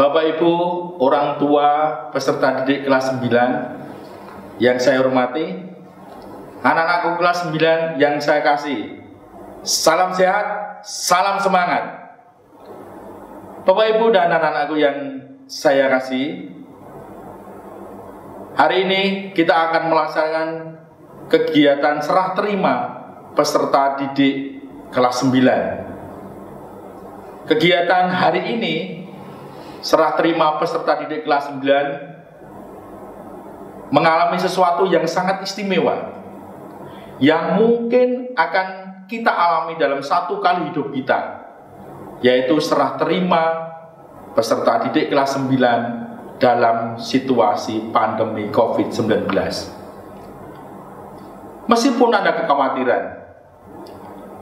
Bapak Ibu, orang tua peserta didik kelas 9 yang saya hormati, anak-anakku kelas 9 yang saya kasih, salam sehat, salam semangat. Bapak Ibu dan anak-anakku yang saya kasih, hari ini kita akan melaksanakan kegiatan serah terima peserta didik kelas 9. Kegiatan hari ini serah terima peserta didik kelas 9 mengalami sesuatu yang sangat istimewa, yang mungkin akan kita alami dalam satu kali hidup kita, yaitu serah terima peserta didik kelas 9 dalam situasi pandemi COVID-19. Meskipun ada kekhawatiran,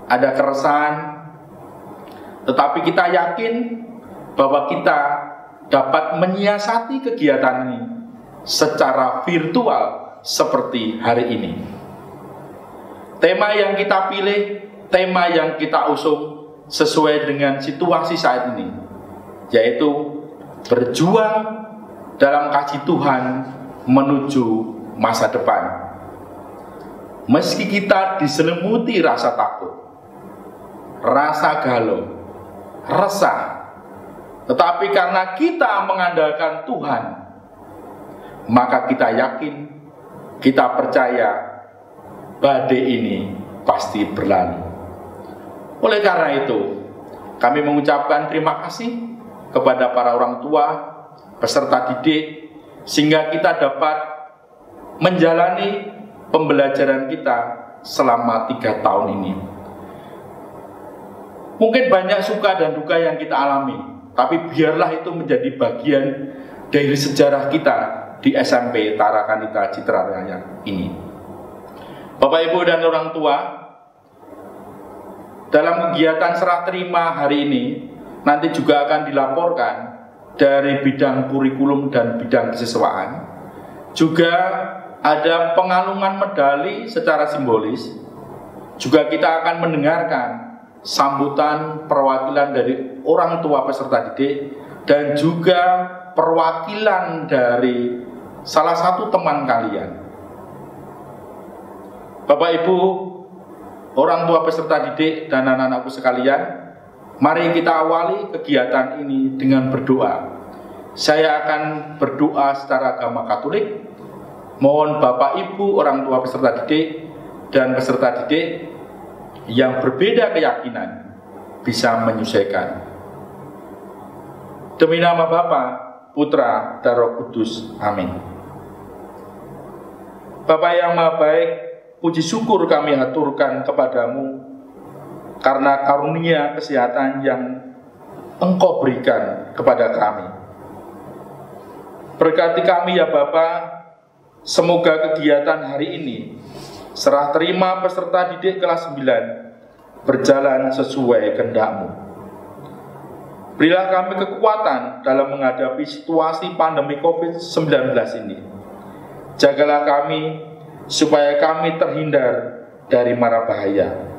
ada keresahan, tetapi kita yakin bahwa kita dapat menyiasati kegiatan ini secara virtual seperti hari ini. Tema yang kita pilih, tema yang kita usung sesuai dengan situasi saat ini, yaitu berjuang dalam kasih Tuhan menuju masa depan. Meski kita diselimuti rasa takut, rasa galau, resah, tetapi karena kita mengandalkan Tuhan, maka kita yakin, kita percaya badai ini pasti berlalu. Oleh karena itu, kami mengucapkan terima kasih kepada para orang tua, peserta didik, sehingga kita dapat menjalani pembelajaran kita selama 3 tahun ini. Mungkin banyak suka dan duka yang kita alami, tapi biarlah itu menjadi bagian dari sejarah kita di SMP Tarakanita Citra Raya ini. Bapak Ibu dan orang tua, dalam kegiatan serah terima hari ini nanti juga akan dilaporkan dari bidang kurikulum dan bidang kesiswaan. Juga ada pengalungan medali secara simbolis. Juga kita akan mendengarkan sambutan perwakilan dari orang tua peserta didik dan juga perwakilan dari salah satu teman kalian. Bapak Ibu, orang tua peserta didik dan anak-anakku sekalian, mari kita awali kegiatan ini dengan berdoa. Saya akan berdoa secara agama Katolik. Mohon Bapak Ibu orang tua peserta didik dan peserta didik yang berbeda keyakinan bisa menyesuaikan. Demi nama Bapa, Putra, dan Roh Kudus. Amin. Bapa yang Maha Baik, puji syukur kami haturkan kepadamu karena karunia kesehatan yang Engkau berikan kepada kami. Berkati kami ya Bapa, semoga kegiatan hari ini serah terima peserta didik kelas 9 berjalan sesuai kehendak-Mu. Berilah kami kekuatan dalam menghadapi situasi pandemi COVID-19 ini. Jagalah kami supaya kami terhindar dari mara bahaya.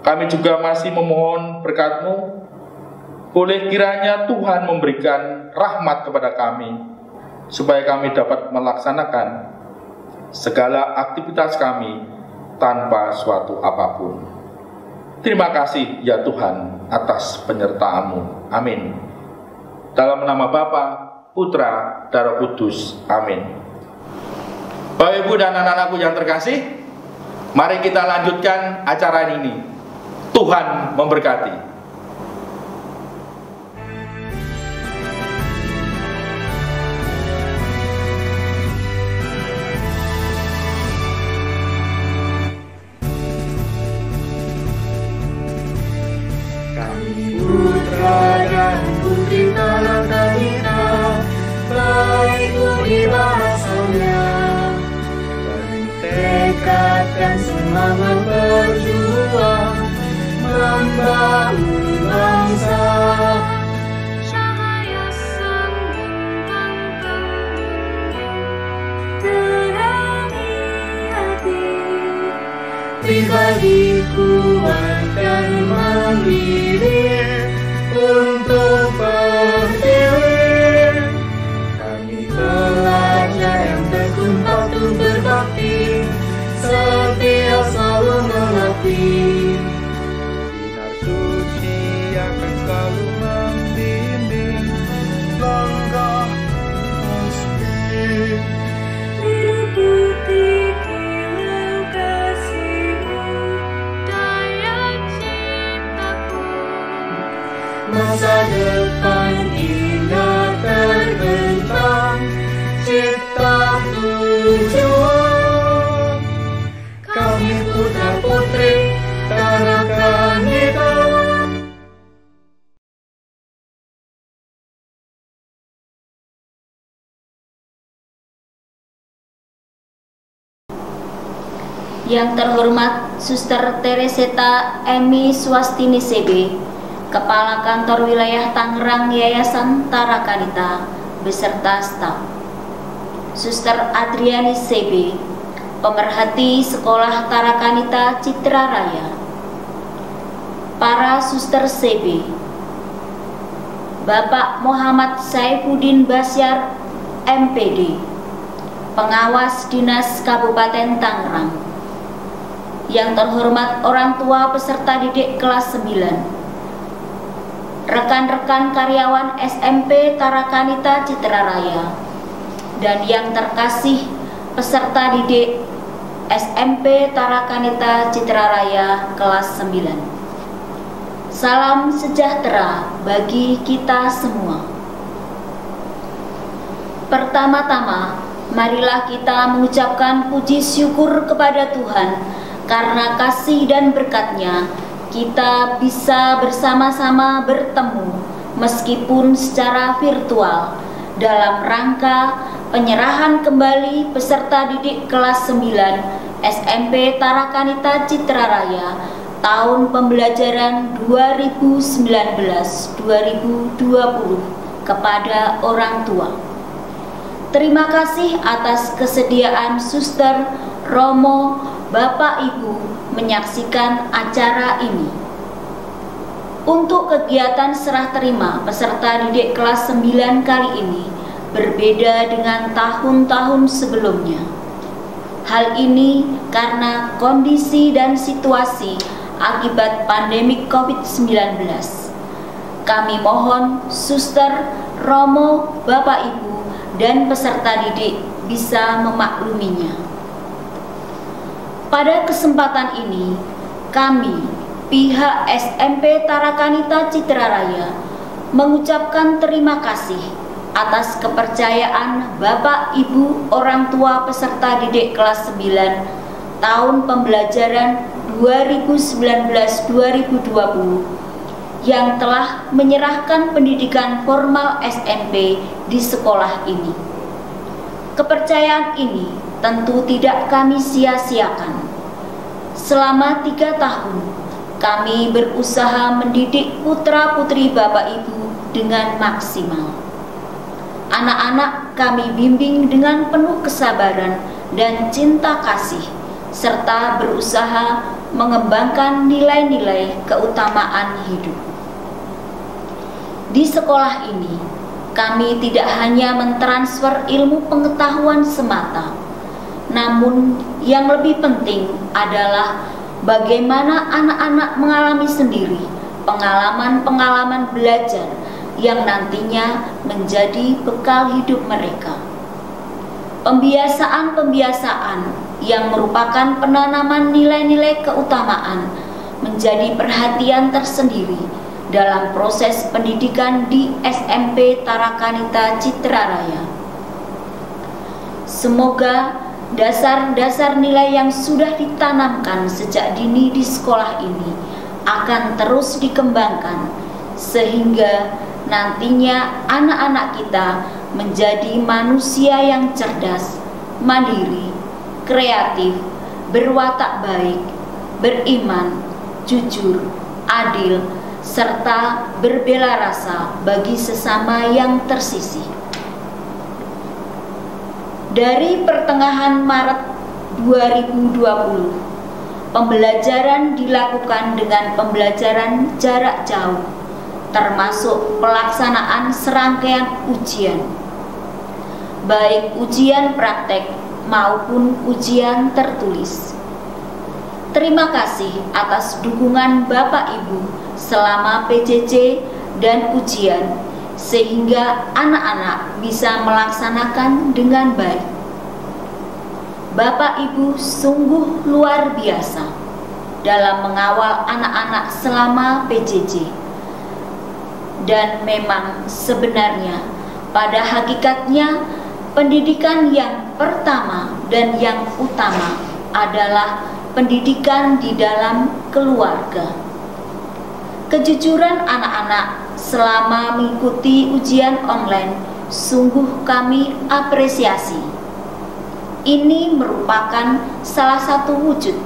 Kami juga masih memohon berkat-Mu. Boleh kiranya Tuhan memberikan rahmat kepada kami, supaya kami dapat melaksanakan segala aktivitas kami tanpa suatu apapun. Terima kasih ya Tuhan atas penyertaan-Mu. Amin. Dalam nama Bapa, Putra, dan Roh Kudus. Amin. Bapak Ibu dan anak-anakku yang terkasih, mari kita lanjutkan acara ini. Tuhan memberkati. Putra dan putri Tarakanita, baik budi bahasanya, bertekad dan semangat berjuang membangun bangsa. Cahaya sang bintang terang, terangi hati. Pribadi kuat dan mandiri untuk berdiri. masa depan indah terbentang, cipta tujuan. Kami putra putri Tarakanita. Yang terhormat Suster Tereseta Emi Swastini CB, Kepala Kantor Wilayah Tangerang Yayasan Tarakanita beserta staf. Suster Adriani CB, Pemerhati Sekolah Tarakanita Citra Raya. Para Suster CB, Bapak Muhammad Saifuddin Basyar MPD, Pengawas Dinas Kabupaten Tangerang. Yang terhormat orang tua peserta didik kelas 9, rekan-rekan karyawan SMP Tarakanita Citra Raya, dan yang terkasih peserta didik SMP Tarakanita Citra Raya kelas 9. Salam sejahtera bagi kita semua. Pertama-tama, marilah kita mengucapkan puji syukur kepada Tuhan karena kasih dan berkat-Nya kita bisa bersama-sama bertemu meskipun secara virtual dalam rangka penyerahan kembali peserta didik kelas 9 SMP Tarakanita Citra Raya tahun pembelajaran 2019-2020 kepada orang tua. Terima kasih atas kesediaan Suster, Romo, Bapak Ibu menyaksikan acara ini. Untuk kegiatan serah terima peserta didik kelas 9 kali ini berbeda dengan tahun-tahun sebelumnya. Hal ini karena kondisi dan situasi akibat pandemi COVID-19. Kami mohon Suster, Romo, Bapak Ibu, dan peserta didik bisa memakluminya. Pada kesempatan ini, kami, pihak SMP Tarakanita Citra Raya, mengucapkan terima kasih atas kepercayaan Bapak Ibu orang tua peserta didik kelas 9 tahun pembelajaran 2019-2020 yang telah menyerahkan pendidikan formal SMP di sekolah ini. Kepercayaan ini tentu tidak kami sia-siakan. Selama 3 tahun, kami berusaha mendidik putra-putri Bapak Ibu dengan maksimal. Anak-anak kami bimbing dengan penuh kesabaran dan cinta kasih, serta berusaha mengembangkan nilai-nilai keutamaan hidup. Di sekolah ini, kami tidak hanya mentransfer ilmu pengetahuan semata, namun yang lebih penting adalah bagaimana anak-anak mengalami sendiri pengalaman-pengalaman belajar yang nantinya menjadi bekal hidup mereka. Pembiasaan-pembiasaan yang merupakan penanaman nilai-nilai keutamaan menjadi perhatian tersendiri dalam proses pendidikan di SMP Tarakanita Citra Raya. Semoga dasar-dasar nilai yang sudah ditanamkan sejak dini di sekolah ini akan terus dikembangkan sehingga nantinya anak-anak kita menjadi manusia yang cerdas, mandiri, kreatif, berwatak baik, beriman, jujur, adil, serta berbela rasa bagi sesama yang tersisih. Dari pertengahan Maret 2020, pembelajaran dilakukan dengan pembelajaran jarak jauh, termasuk pelaksanaan serangkaian ujian, baik ujian praktek maupun ujian tertulis. Terima kasih atas dukungan Bapak Ibu selama PJJ dan ujian, sehingga anak-anak bisa melaksanakan dengan baik. Bapak Ibu sungguh luar biasa dalam mengawal anak-anak selama PJJ. Dan memang sebenarnya pada hakikatnya pendidikan yang pertama dan yang utama adalah pendidikan di dalam keluarga. Kejujuran anak-anak selama mengikuti ujian online sungguh kami apresiasi. Ini merupakan salah satu wujud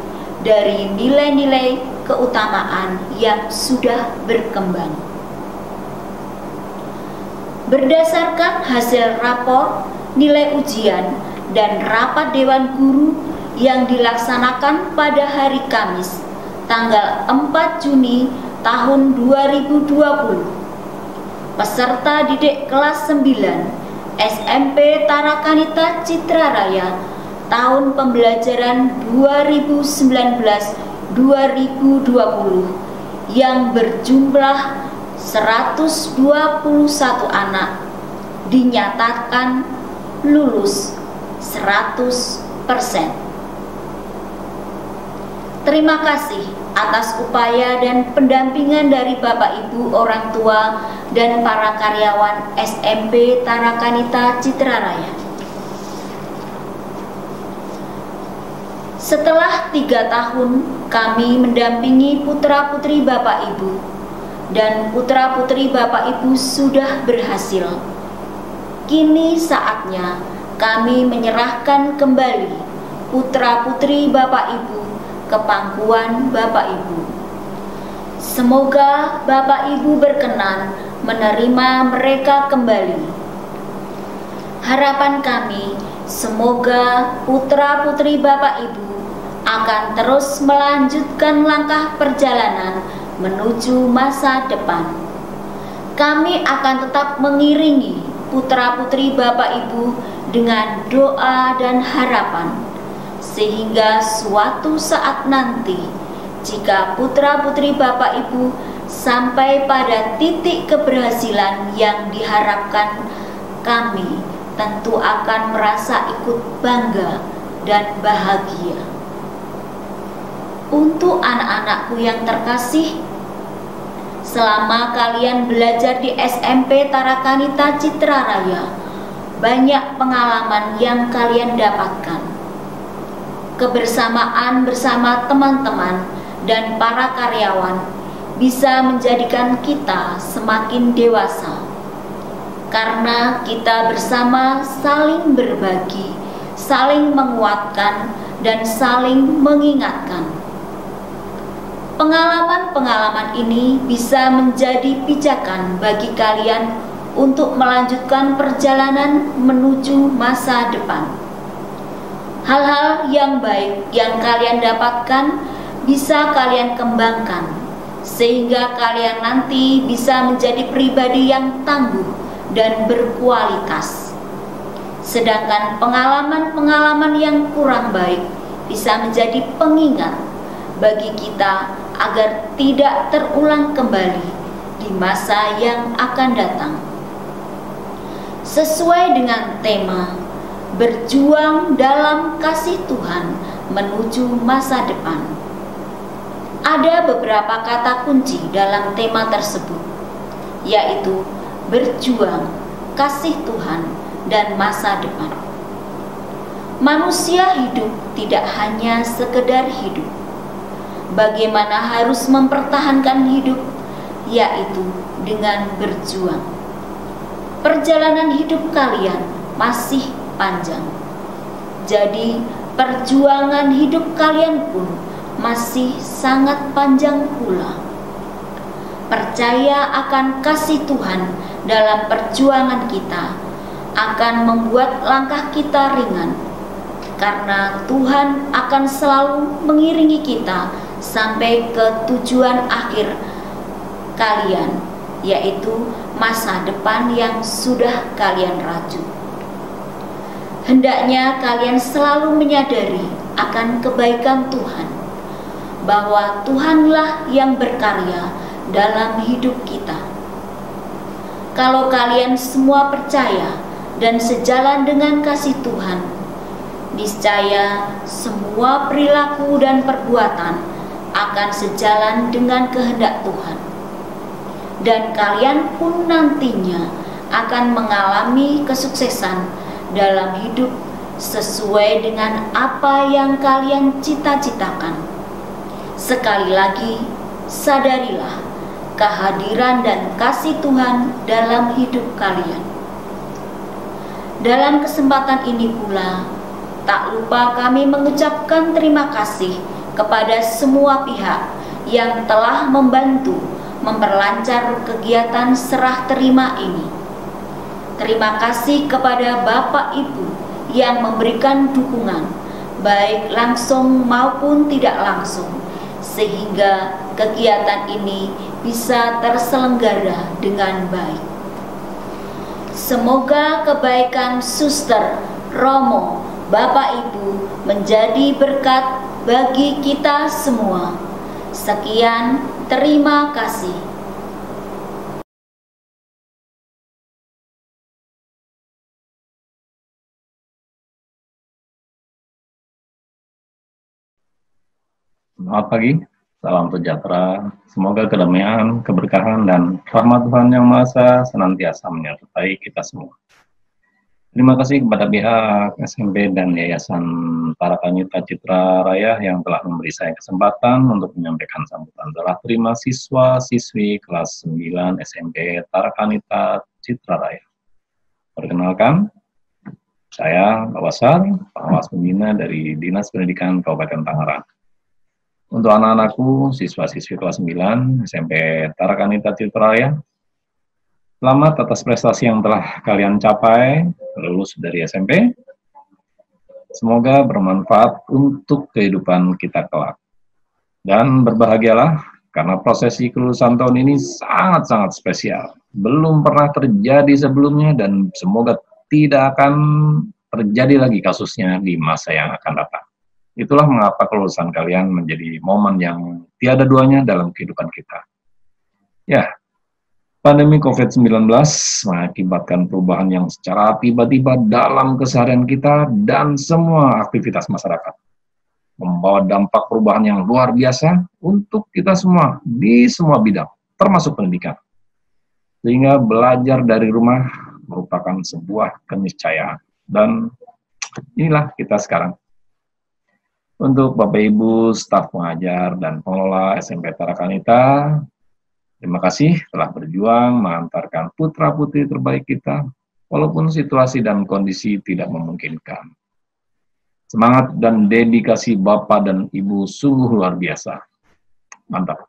dari nilai-nilai keutamaan yang sudah berkembang. Berdasarkan hasil rapor nilai ujian dan rapat Dewan Guru yang dilaksanakan pada hari Kamis, tanggal 4 Juni tahun 2020, peserta didik kelas 9 SMP Tarakanita Citra Raya tahun pembelajaran 2019-2020 yang berjumlah 121 anak dinyatakan lulus 100%. Terima kasih atas upaya dan pendampingan dari Bapak Ibu orang tua dan para karyawan SMP Tarakanita Citra Raya. Setelah 3 tahun kami mendampingi putra-putri Bapak Ibu, dan putra-putri Bapak Ibu sudah berhasil. Kini saatnya kami menyerahkan kembali putra-putri Bapak Ibu ke pangkuan Bapak Ibu. Semoga Bapak Ibu berkenan menerima mereka kembali. Harapan kami, semoga putra-putri Bapak Ibu akan terus melanjutkan langkah perjalanan menuju masa depan. Kami akan tetap mengiringi putra-putri Bapak Ibu dengan doa dan harapan, sehingga suatu saat nanti, jika putra-putri Bapak Ibu sampai pada titik keberhasilan yang diharapkan, kami tentu akan merasa ikut bangga dan bahagia. Untuk anak-anakku yang terkasih, selama kalian belajar di SMP Tarakanita Citra Raya, banyak pengalaman yang kalian dapatkan. Kebersamaan bersama teman-teman dan para karyawan bisa menjadikan kita semakin dewasa, karena kita bersama saling berbagi, saling menguatkan, dan saling mengingatkan. Pengalaman-pengalaman ini bisa menjadi pijakan bagi kalian untuk melanjutkan perjalanan menuju masa depan. Hal-hal yang baik yang kalian dapatkan bisa kalian kembangkan, sehingga kalian nanti bisa menjadi pribadi yang tangguh dan berkualitas. Sedangkan pengalaman-pengalaman yang kurang baik bisa menjadi pengingat bagi kita agar tidak terulang kembali di masa yang akan datang. Sesuai dengan tema berjuang dalam kasih Tuhan menuju masa depan, ada beberapa kata kunci dalam tema tersebut, yaitu berjuang, kasih Tuhan, dan masa depan. Manusia hidup tidak hanya sekedar hidup. Bagaimana harus mempertahankan hidup, yaitu dengan berjuang. Perjalanan hidup kalian masih panjang, jadi perjuangan hidup kalian pun masih sangat panjang pula. Percaya akan kasih Tuhan dalam perjuangan kita akan membuat langkah kita ringan, karena Tuhan akan selalu mengiringi kita sampai ke tujuan akhir kalian, yaitu masa depan yang sudah kalian raju. Hendaknya kalian selalu menyadari akan kebaikan Tuhan, bahwa Tuhanlah yang berkarya dalam hidup kita. Kalau kalian semua percaya dan sejalan dengan kasih Tuhan, niscaya semua perilaku dan perbuatan akan sejalan dengan kehendak Tuhan. dan kalian pun nantinya akan mengalami kesuksesan dalam hidup sesuai dengan apa yang kalian cita-citakan. Sekali lagi, sadarilah kehadiran dan kasih Tuhan dalam hidup kalian. Dalam kesempatan ini pula, tak lupa kami mengucapkan terima kasih kepada semua pihak yang telah membantu memperlancar kegiatan serah terima ini. Terima kasih kepada Bapak Ibu yang memberikan dukungan, baik langsung maupun tidak langsung, sehingga kegiatan ini bisa terselenggara dengan baik. Semoga kebaikan Suster, Romo, Bapak Ibu menjadi berkat bagi kita semua. Sekian, terima kasih. Selamat pagi, salam sejahtera. Semoga kedamaian, keberkahan, dan rahmat Tuhan Yang Maha Esa senantiasa menyertai kita semua. Terima kasih kepada pihak SMP dan Yayasan Tarakanita Citra Raya yang telah memberi saya kesempatan untuk menyampaikan sambutan serah terima siswa-siswi kelas 9 SMP Tarakanita Citra Raya. Perkenalkan, saya Pak Wasar, pengawas pembina dari Dinas Pendidikan Kabupaten Tangerang. Untuk anak-anakku, siswa-siswi kelas 9 SMP Tarakanita Citra Raya, selamat atas prestasi yang telah kalian capai, lulus dari SMP. Semoga bermanfaat untuk kehidupan kita kelak. Dan berbahagialah, karena prosesi kelulusan tahun ini sangat-sangat spesial. Belum pernah terjadi sebelumnya, dan semoga tidak akan terjadi lagi kasusnya di masa yang akan datang. Itulah mengapa kelulusan kalian menjadi momen yang tiada duanya dalam kehidupan kita. Ya, pandemi COVID-19 mengakibatkan perubahan yang secara tiba-tiba dalam keseharian kita dan semua aktivitas masyarakat. Membawa dampak perubahan yang luar biasa untuk kita semua di semua bidang, termasuk pendidikan. Sehingga belajar dari rumah merupakan sebuah keniscayaan. Dan inilah kita sekarang. Untuk Bapak Ibu, staf pengajar, dan pengelola SMP Tarakanita, terima kasih telah berjuang mengantarkan putra-putri terbaik kita, walaupun situasi dan kondisi tidak memungkinkan. Semangat dan dedikasi Bapak dan Ibu sungguh luar biasa. Mantap.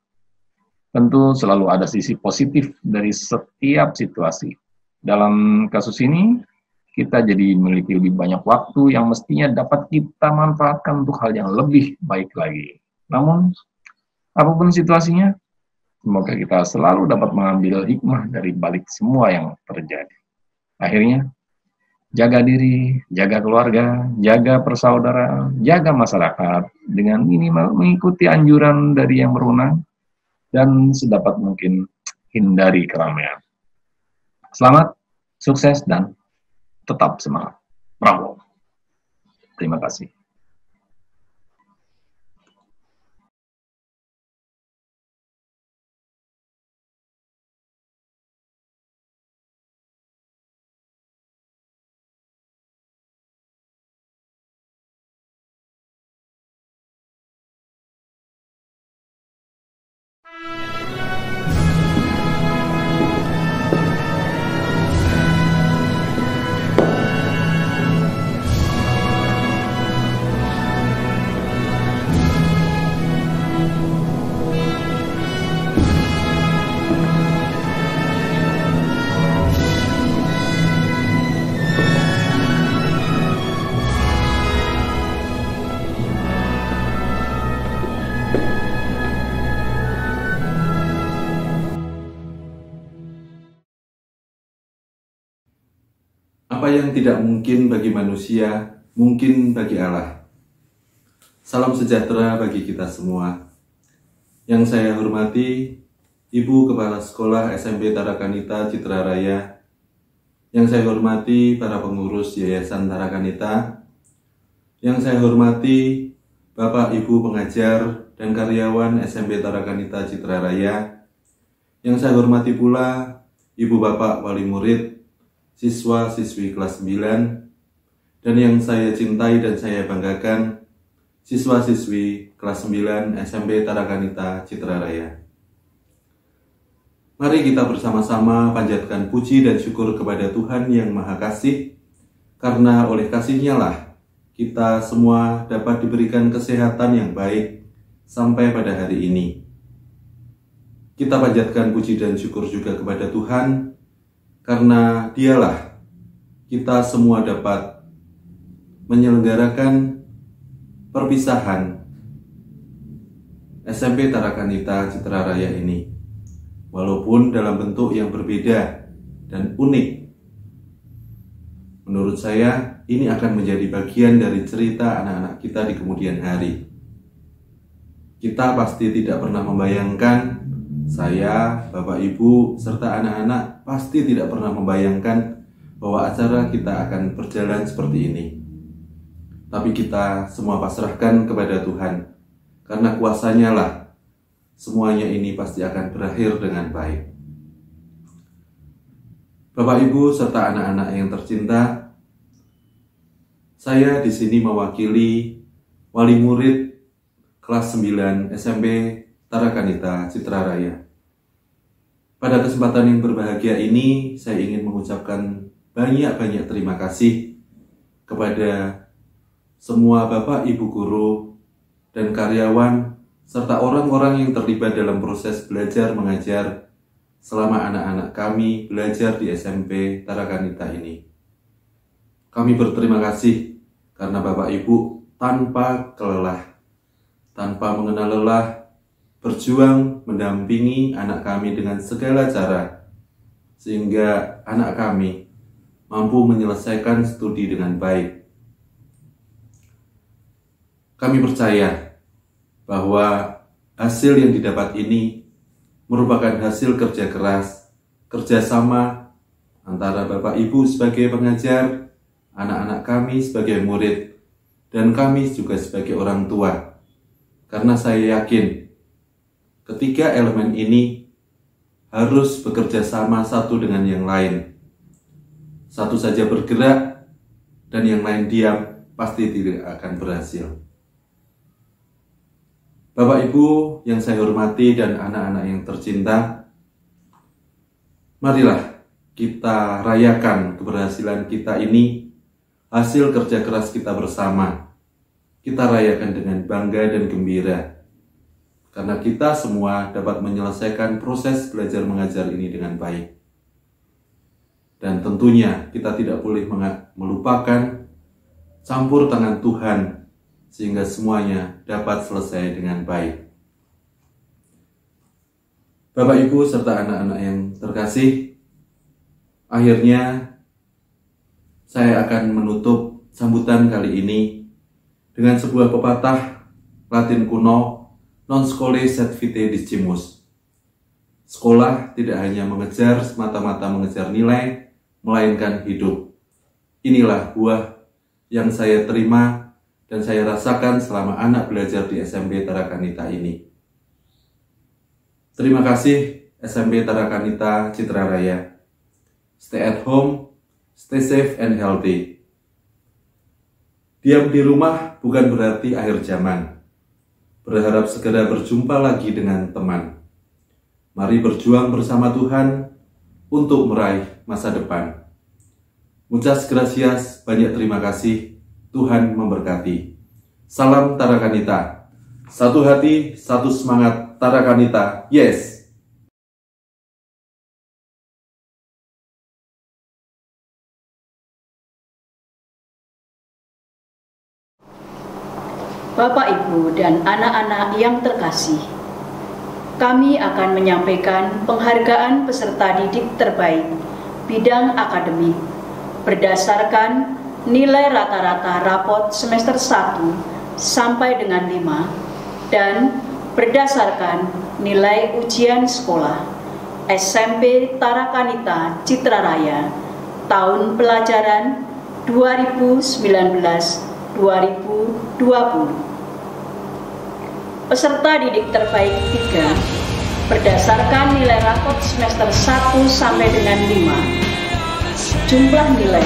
Tentu selalu ada sisi positif dari setiap situasi. Dalam kasus ini, kita jadi memiliki lebih banyak waktu yang mestinya dapat kita manfaatkan untuk hal yang lebih baik lagi. Namun, apapun situasinya, semoga kita selalu dapat mengambil hikmah dari balik semua yang terjadi. Akhirnya, jaga diri, jaga keluarga, jaga persaudaraan, jaga masyarakat dengan minimal mengikuti anjuran dari yang berwenang dan sedapat mungkin hindari keramaian. Selamat, sukses, dan tetap semangat. Bravo. Terima kasih. Apa yang tidak mungkin bagi manusia, mungkin bagi Allah. Salam sejahtera bagi kita semua. Yang saya hormati, Ibu Kepala Sekolah SMP Tarakanita Citra Raya. Yang saya hormati para pengurus Yayasan Tarakanita. Yang saya hormati Bapak Ibu pengajar dan karyawan SMP Tarakanita Citra Raya. Yang saya hormati pula Ibu Bapak Wali Murid, siswa-siswi kelas 9, dan yang saya cintai dan saya banggakan, siswa-siswi kelas 9 SMP Tarakanita Citra Raya. Mari kita bersama-sama panjatkan puji dan syukur kepada Tuhan yang Maha Kasih, karena oleh kasih-Nya lah kita semua dapat diberikan kesehatan yang baik sampai pada hari ini. Kita panjatkan puji dan syukur juga kepada Tuhan, karena Dialah kita semua dapat menyelenggarakan perpisahan SMP Tarakanita Citra Raya ini, walaupun dalam bentuk yang berbeda dan unik. Menurut saya, ini akan menjadi bagian dari cerita anak-anak kita di kemudian hari. Kita pasti tidak pernah membayangkan, saya, Bapak Ibu, serta anak-anak pasti tidak pernah membayangkan bahwa acara kita akan berjalan seperti ini. Tapi kita semua pasrahkan kepada Tuhan, karena kuasa-Nya lah semuanya ini pasti akan berakhir dengan baik. Bapak Ibu serta anak-anak yang tercinta, saya di sini mewakili wali murid kelas 9 SMP Tarakanita Citra Raya. Pada kesempatan yang berbahagia ini, saya ingin mengucapkan banyak-banyak terima kasih kepada semua Bapak Ibu guru dan karyawan serta orang-orang yang terlibat dalam proses belajar mengajar selama anak-anak kami belajar di SMP Tarakanita ini. Kami berterima kasih karena Bapak Ibu tanpa kelelah, tanpa mengenal lelah, berjuang mendampingi anak kami dengan segala cara, sehingga anak kami mampu menyelesaikan studi dengan baik. Kami percaya bahwa hasil yang didapat ini merupakan hasil kerja keras, kerjasama antara Bapak Ibu sebagai pengajar, anak-anak kami sebagai murid, dan kami juga sebagai orang tua. Karena saya yakin ketiga elemen ini harus bekerja sama satu dengan yang lain. Satu saja bergerak dan yang lain diam, pasti tidak akan berhasil. Bapak Ibu yang saya hormati dan anak-anak yang tercinta, marilah kita rayakan keberhasilan kita ini, hasil kerja keras kita bersama. Kita rayakan dengan bangga dan gembira, karena kita semua dapat menyelesaikan proses belajar mengajar ini dengan baik. Dan tentunya kita tidak boleh melupakan campur tangan Tuhan, sehingga semuanya dapat selesai dengan baik. Bapak Ibu serta anak-anak yang terkasih, akhirnya saya akan menutup sambutan kali ini dengan sebuah pepatah Latin kuno, non scholae sed vitae discimus. Sekolah tidak hanya mengejar semata-mata mengejar nilai, melainkan hidup. Inilah buah yang saya terima dan saya rasakan selama anak belajar di SMP Tarakanita ini. Terima kasih SMP Tarakanita Citra Raya. Stay at home, stay safe and healthy. Diam di rumah bukan berarti akhir zaman. Berharap segera berjumpa lagi dengan teman. Mari berjuang bersama Tuhan untuk meraih masa depan. Muchas gracias, banyak terima kasih. Tuhan memberkati. Salam Tarakanita. Satu hati, satu semangat Tarakanita. Yes! Bapak, Ibu, dan anak-anak yang terkasih, kami akan menyampaikan penghargaan peserta didik terbaik bidang akademik berdasarkan nilai rata-rata rapot semester 1 sampai dengan 5 dan berdasarkan nilai ujian sekolah SMP Tarakanita Citra Raya tahun pelajaran 2019-2020. Peserta didik terbaik 3 berdasarkan nilai rapot semester 1 sampai dengan 5. Jumlah nilai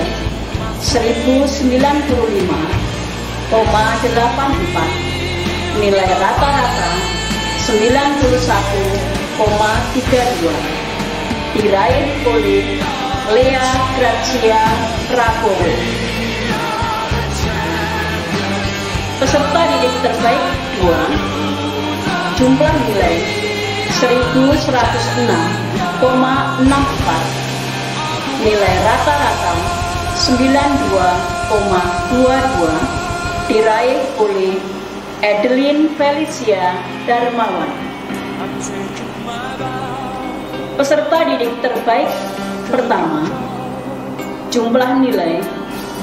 1095,84. Nilai rata-rata 91,32. Diraih oleh Lea Gracia Prabowo. Peserta didik terbaik 2. Jumlah nilai 1106,64. Nilai rata-rata 92,22. Diraih oleh Adeline Felicia Darmawan. Peserta didik terbaik pertama, jumlah nilai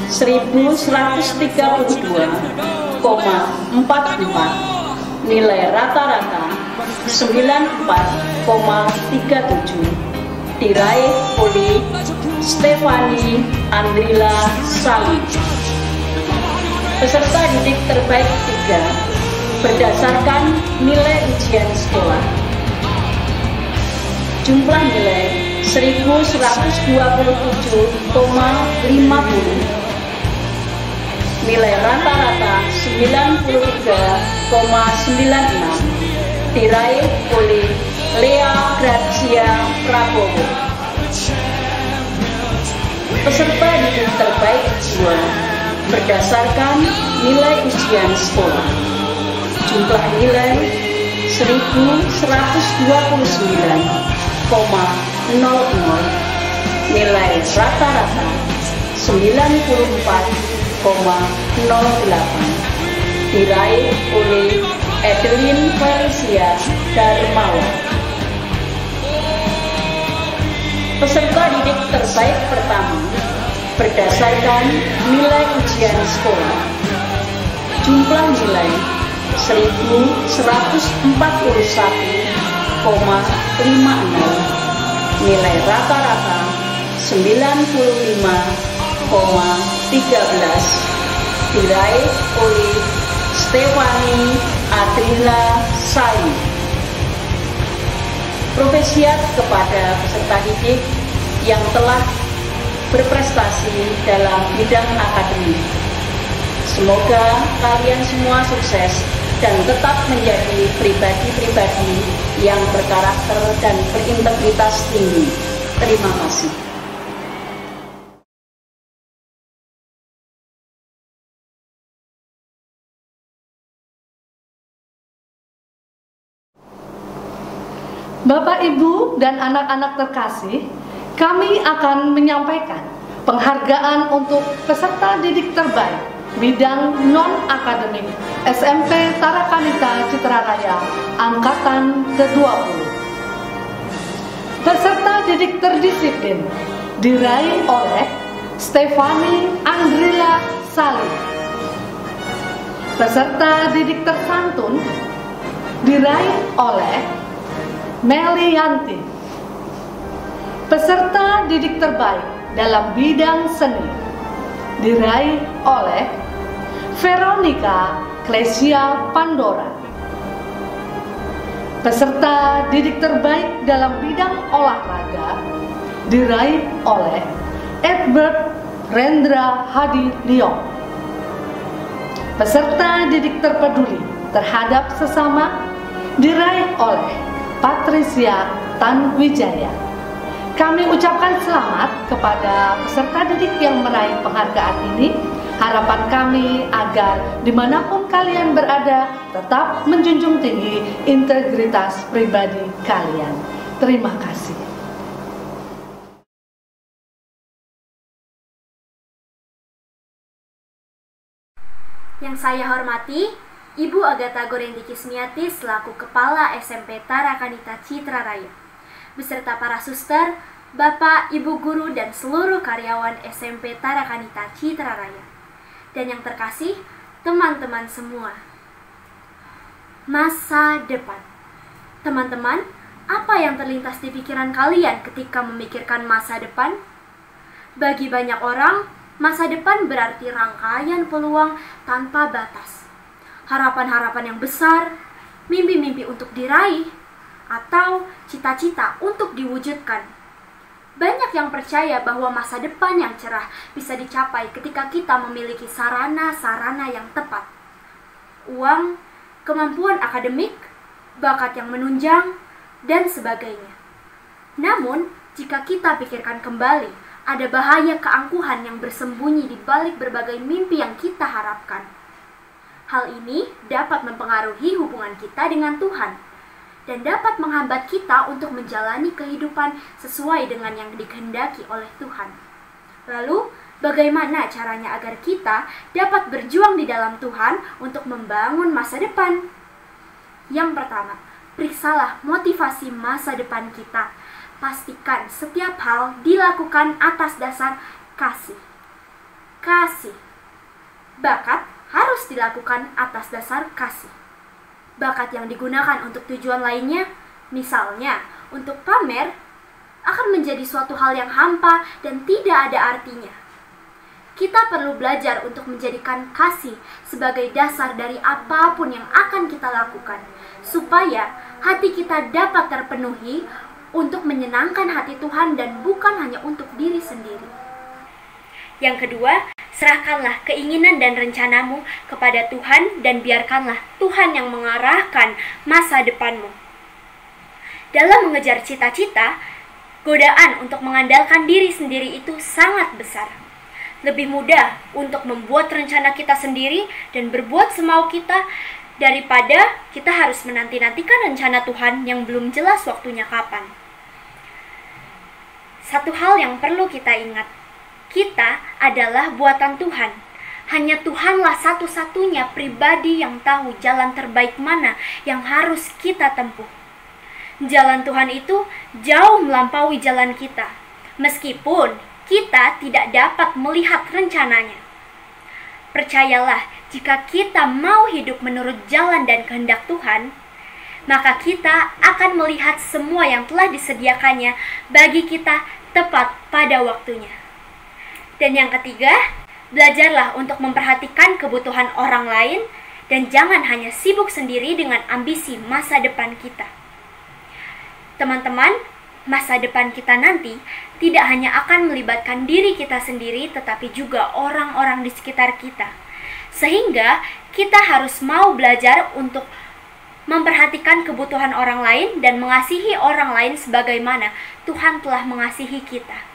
1132,44. Nilai rata-rata 94,37. Diraih oleh Stefani Andrila Sali. Peserta didik terbaik 3 berdasarkan nilai ujian sekolah. Jumlah nilai 1127,50. Nilai rata-rata 93,96. Diraih oleh Lea Gracia Prabowo. Peserta didik terbaik 2 berdasarkan nilai ujian sekolah. Jumlah nilai 1129,00. Nilai rata-rata 94,08. Diraih oleh Adeline Felicia Darmawan. Peserta didik terbaik pertama berdasarkan nilai ujian sekolah. Jumlah nilai 1141,50. Nilai rata-rata 95,13. Diraih oleh Stefani Adrila Sali. Profesiat kepada peserta didik yang telah berprestasi dalam bidang akademik. Semoga kalian semua sukses dan tetap menjadi pribadi-pribadi yang berkarakter dan berintegritas tinggi. Terima kasih. Bapak, Ibu, dan anak-anak terkasih, kami akan menyampaikan penghargaan untuk peserta didik terbaik bidang non-akademik SMP Tarakanita Citraraya Angkatan ke-20. Peserta didik terdisiplin diraih oleh Stefani Andrila Sali. Peserta didik tersantun diraih oleh Melianti. Peserta didik terbaik dalam bidang seni diraih oleh Veronica Klesia Pandora. Peserta didik terbaik dalam bidang olahraga diraih oleh Edward Rendra Hadi Leong. Peserta didik terpeduli terhadap sesama diraih oleh Patricia Tanwijaya. Kami ucapkan selamat kepada peserta didik yang meraih penghargaan ini. Harapan kami agar dimanapun kalian berada tetap menjunjung tinggi integritas pribadi kalian. Terima kasih. Yang saya hormati, Ibu Agatha Gorendi Kismiati selaku Kepala SMP Tarakanita Citraraya, beserta para suster, Bapak, Ibu Guru, dan seluruh karyawan SMP Tarakanita Citraraya. Dan yang terkasih, teman-teman semua. Masa depan. Teman-teman, apa yang terlintas di pikiran kalian ketika memikirkan masa depan? Bagi banyak orang, masa depan berarti rangkaian peluang tanpa batas. Harapan-harapan yang besar, mimpi-mimpi untuk diraih, atau cita-cita untuk diwujudkan. Banyak yang percaya bahwa masa depan yang cerah bisa dicapai ketika kita memiliki sarana-sarana yang tepat. Uang, kemampuan akademik, bakat yang menunjang, dan sebagainya. Namun, jika kita pikirkan kembali, ada bahaya keangkuhan yang bersembunyi di balik berbagai mimpi yang kita harapkan. Hal ini dapat mempengaruhi hubungan kita dengan Tuhan dan dapat menghambat kita untuk menjalani kehidupan sesuai dengan yang dikehendaki oleh Tuhan. Lalu, bagaimana caranya agar kita dapat berjuang di dalam Tuhan untuk membangun masa depan? Yang pertama, periksalah motivasi masa depan kita. Pastikan setiap hal dilakukan atas dasar kasih. Kasih. Bakat harus dilakukan atas dasar kasih. Bakat yang digunakan untuk tujuan lainnya, misalnya untuk pamer, akan menjadi suatu hal yang hampa dan tidak ada artinya. Kita perlu belajar untuk menjadikan kasih sebagai dasar dari apapun yang akan kita lakukan, supaya hati kita dapat terpenuhi untuk menyenangkan hati Tuhan dan bukan hanya untuk diri sendiri. Yang kedua, serahkanlah keinginan dan rencanamu kepada Tuhan dan biarkanlah Tuhan yang mengarahkan masa depanmu. Dalam mengejar cita-cita, godaan untuk mengandalkan diri sendiri itu sangat besar. Lebih mudah untuk membuat rencana kita sendiri dan berbuat semau kita daripada kita harus menanti-nantikan rencana Tuhan yang belum jelas waktunya kapan. Satu hal yang perlu kita ingat, kita adalah buatan Tuhan. Hanya Tuhanlah satu-satunya pribadi yang tahu jalan terbaik mana yang harus kita tempuh. Jalan Tuhan itu jauh melampaui jalan kita, meskipun kita tidak dapat melihat rencananya. Percayalah, jika kita mau hidup menurut jalan dan kehendak Tuhan, maka kita akan melihat semua yang telah disediakannya bagi kita tepat pada waktunya. Dan yang ketiga, belajarlah untuk memperhatikan kebutuhan orang lain dan jangan hanya sibuk sendiri dengan ambisi masa depan kita. Teman-teman, masa depan kita nanti tidak hanya akan melibatkan diri kita sendiri, tetapi juga orang-orang di sekitar kita. Sehingga kita harus mau belajar untuk memperhatikan kebutuhan orang lain dan mengasihi orang lain sebagaimana Tuhan telah mengasihi kita.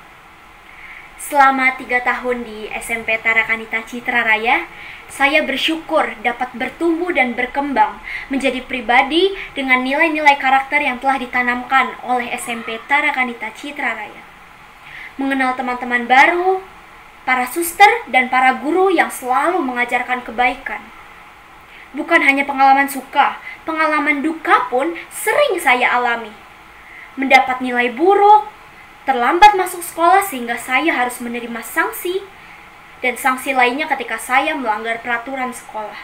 Selama 3 tahun di SMP Tarakanita Citra Raya, saya bersyukur dapat bertumbuh dan berkembang menjadi pribadi dengan nilai-nilai karakter yang telah ditanamkan oleh SMP Tarakanita Citra Raya. Mengenal teman-teman baru, para suster dan para guru yang selalu mengajarkan kebaikan. Bukan hanya pengalaman suka, pengalaman duka pun sering saya alami. Mendapat nilai buruk, terlambat masuk sekolah sehingga saya harus menerima sanksi, dan sanksi lainnya ketika saya melanggar peraturan sekolah.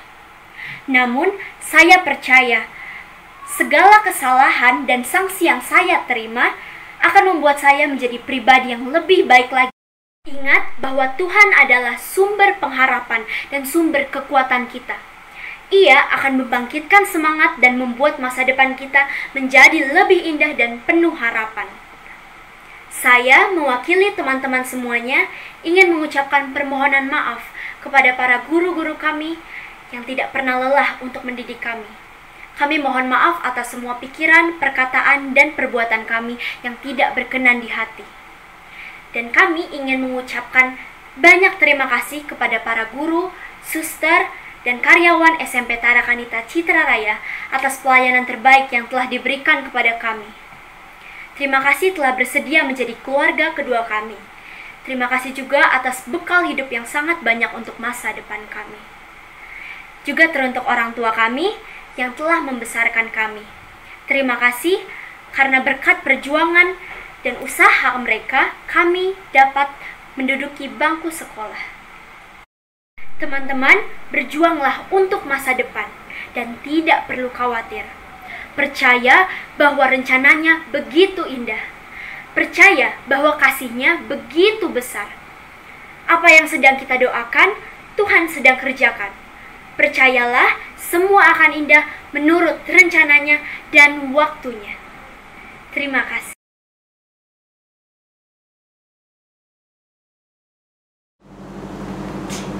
Namun, saya percaya segala kesalahan dan sanksi yang saya terima akan membuat saya menjadi pribadi yang lebih baik lagi. Ingat bahwa Tuhan adalah sumber pengharapan dan sumber kekuatan kita. Ia akan membangkitkan semangat dan membuat masa depan kita menjadi lebih indah dan penuh harapan. Saya mewakili teman-teman semuanya ingin mengucapkan permohonan maaf kepada para guru-guru kami yang tidak pernah lelah untuk mendidik kami. Kami mohon maaf atas semua pikiran, perkataan, dan perbuatan kami yang tidak berkenan di hati. Dan kami ingin mengucapkan banyak terima kasih kepada para guru, suster, dan karyawan SMP Tarakanita Citra Raya atas pelayanan terbaik yang telah diberikan kepada kami. Terima kasih telah bersedia menjadi keluarga kedua kami. Terima kasih juga atas bekal hidup yang sangat banyak untuk masa depan kami. Juga teruntuk orang tua kami yang telah membesarkan kami. Terima kasih karena berkat perjuangan dan usaha mereka, kami dapat menduduki bangku sekolah. Teman-teman, berjuanglah untuk masa depan dan tidak perlu khawatir. Percaya bahwa rencananya begitu indah. Percaya bahwa kasih-Nya begitu besar. Apa yang sedang kita doakan, Tuhan sedang kerjakan. Percayalah, semua akan indah menurut rencananya dan waktunya. Terima kasih.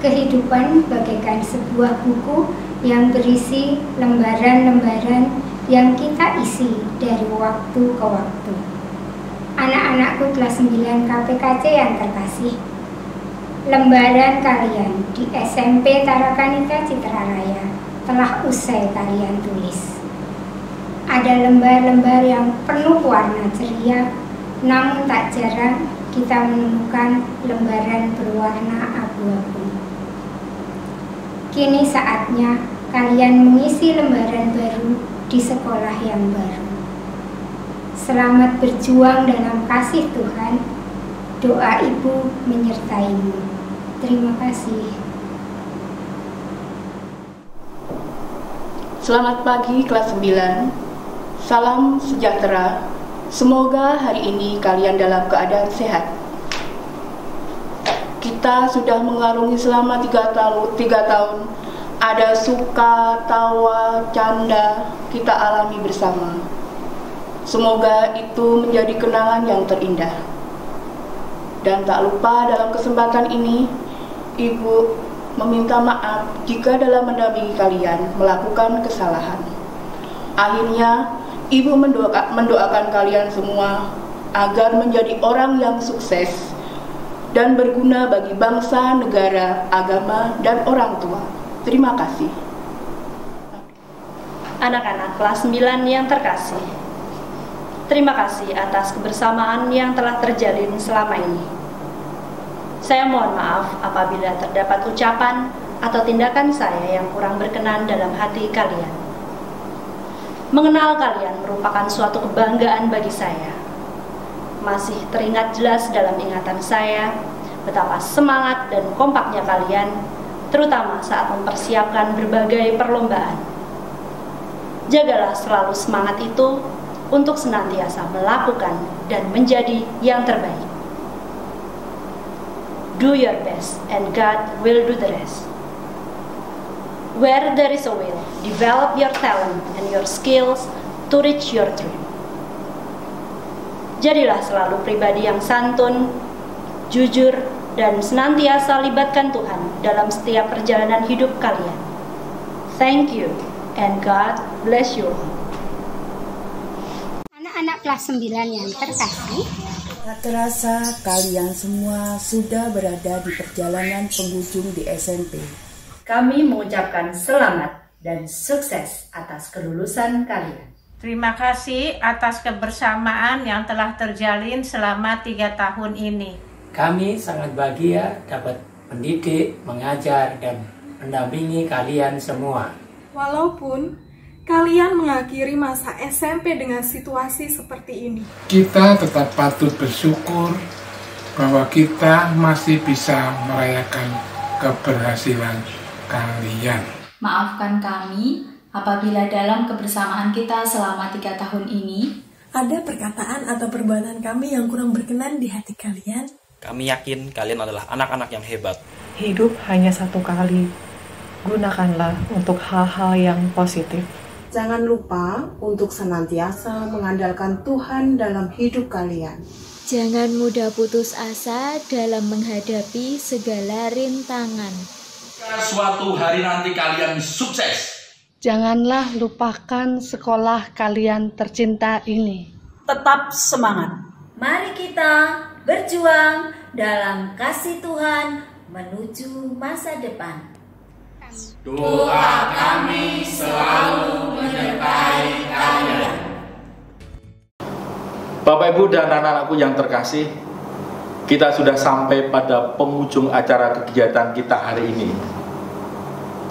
Kehidupan bagaikan sebuah buku yang berisi lembaran-lembaran yang kita isi dari waktu ke waktu. Anak-anakku kelas 9 KPKC yang terkasih, lembaran kalian di SMP Tarakanita Citraraya telah usai kalian tulis. Ada lembar-lembar yang penuh warna ceria, namun tak jarang kita menemukan lembaran berwarna abu-abu. Kini saatnya kalian mengisi lembaran baru di sekolah yang baru. Selamat berjuang dalam kasih Tuhan. Doa Ibu menyertaimu. Terima kasih. Selamat pagi kelas 9. Salam sejahtera. Semoga hari ini kalian dalam keadaan sehat. Kita sudah mengarungi selama 3 tahun. Ada suka, tawa, canda kita alami bersama. Semoga itu menjadi kenangan yang terindah. Dan tak lupa dalam kesempatan ini, Ibu meminta maaf jika dalam mendampingi kalian melakukan kesalahan. Akhirnya, Ibu mendoakan kalian semua agar menjadi orang yang sukses dan berguna bagi bangsa, negara, agama, dan orang tua. Terima kasih. Anak-anak kelas 9 yang terkasih, terima kasih atas kebersamaan yang telah terjalin selama ini. Saya mohon maaf apabila terdapat ucapan atau tindakan saya yang kurang berkenan dalam hati kalian. Mengenal kalian merupakan suatu kebanggaan bagi saya. Masih teringat jelas dalam ingatan saya betapa semangat dan kompaknya kalian, terutama saat mempersiapkan berbagai perlombaan. Jagalah selalu semangat itu untuk senantiasa melakukan dan menjadi yang terbaik. Do your best and God will do the rest. Where there is a will, develop your talent and your skills to reach your dream. Jadilah selalu pribadi yang santun, jujur, dan senantiasa libatkan Tuhan dalam setiap perjalanan hidup kalian. Thank you, and God bless you all. Anak-anak kelas 9 yang terkasih, tak terasa kalian semua sudah berada di perjalanan penghujung di SMP. Kami mengucapkan selamat dan sukses atas kelulusan kalian. Terima kasih atas kebersamaan yang telah terjalin selama 3 tahun ini. Kami sangat bahagia dapat mendidik, mengajar, dan mendampingi kalian semua. Walaupun kalian mengakhiri masa SMP dengan situasi seperti ini, kita tetap patut bersyukur bahwa kita masih bisa merayakan keberhasilan kalian. Maafkan kami apabila dalam kebersamaan kita selama 3 tahun ini ada perkataan atau perbuatan kami yang kurang berkenan di hati kalian. Kami yakin kalian adalah anak-anak yang hebat. Hidup hanya satu kali. Gunakanlah untuk hal-hal yang positif. Jangan lupa untuk senantiasa mengandalkan Tuhan dalam hidup kalian. Jangan mudah putus asa dalam menghadapi segala rintangan. Suatu hari nanti kalian sukses. Janganlah lupakan sekolah kalian tercinta ini. Tetap semangat. Mari kita berjuang dalam kasih Tuhan menuju masa depan. Doa kami selalu menyertai kalian. Bapak, Ibu, dan anak-anakku yang terkasih, kita sudah sampai pada penghujung acara kegiatan kita hari ini.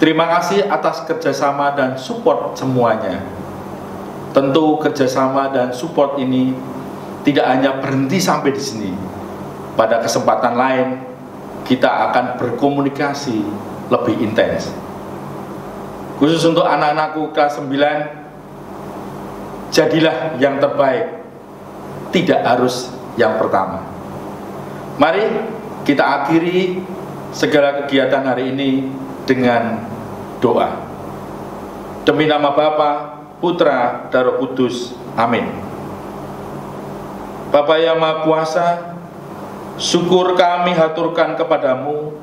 Terima kasih atas kerjasama dan support semuanya. Tentu kerjasama dan support ini tidak hanya berhenti sampai di sini. Pada kesempatan lain, kita akan berkomunikasi lebih intens. Khusus untuk anak-anakku kelas 9, jadilah yang terbaik, tidak harus yang pertama. Mari kita akhiri segala kegiatan hari ini dengan doa. Demi nama Bapa, Putra, dan Roh Kudus. Amin. Bapa yang Maha Kuasa, syukur kami haturkan kepadamu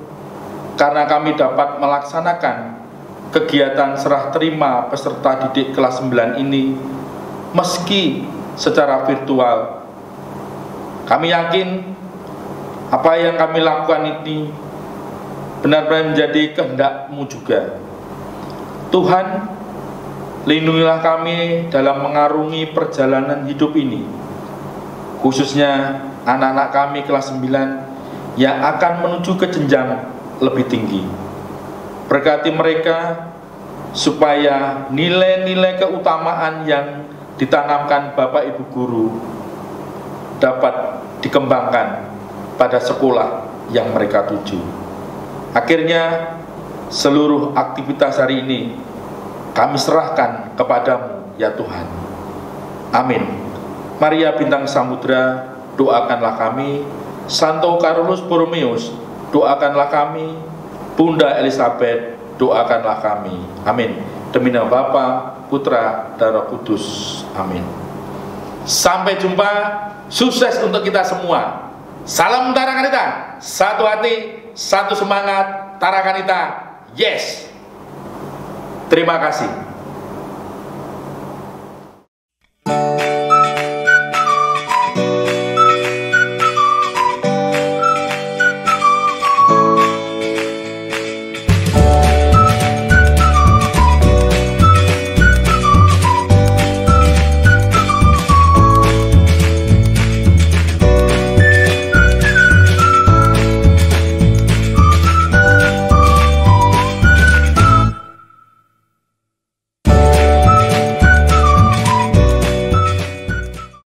karena kami dapat melaksanakan kegiatan serah terima peserta didik kelas 9 ini meski secara virtual. Kami yakin apa yang kami lakukan ini benar-benar menjadi kehendak-Mu juga. Tuhan, lindungilah kami dalam mengarungi perjalanan hidup ini, khususnya anak-anak kami kelas 9 yang akan menuju ke jenjang lebih tinggi. Berkati mereka supaya nilai-nilai keutamaan yang ditanamkan Bapak Ibu Guru dapat dikembangkan pada sekolah yang mereka tuju. Akhirnya seluruh aktivitas hari ini kami serahkan kepadamu ya Tuhan. Amin. Maria Bintang Samudra, doakanlah kami. Santo Carolus Borromeus, doakanlah kami. Bunda Elizabeth, doakanlah kami. Amin. Demi nama Bapa, Putra, dan Roh Kudus. Amin. Sampai jumpa. Sukses untuk kita semua. Salam Tarakanita. Satu hati, satu semangat. Tarakanita. Yes. Terima kasih.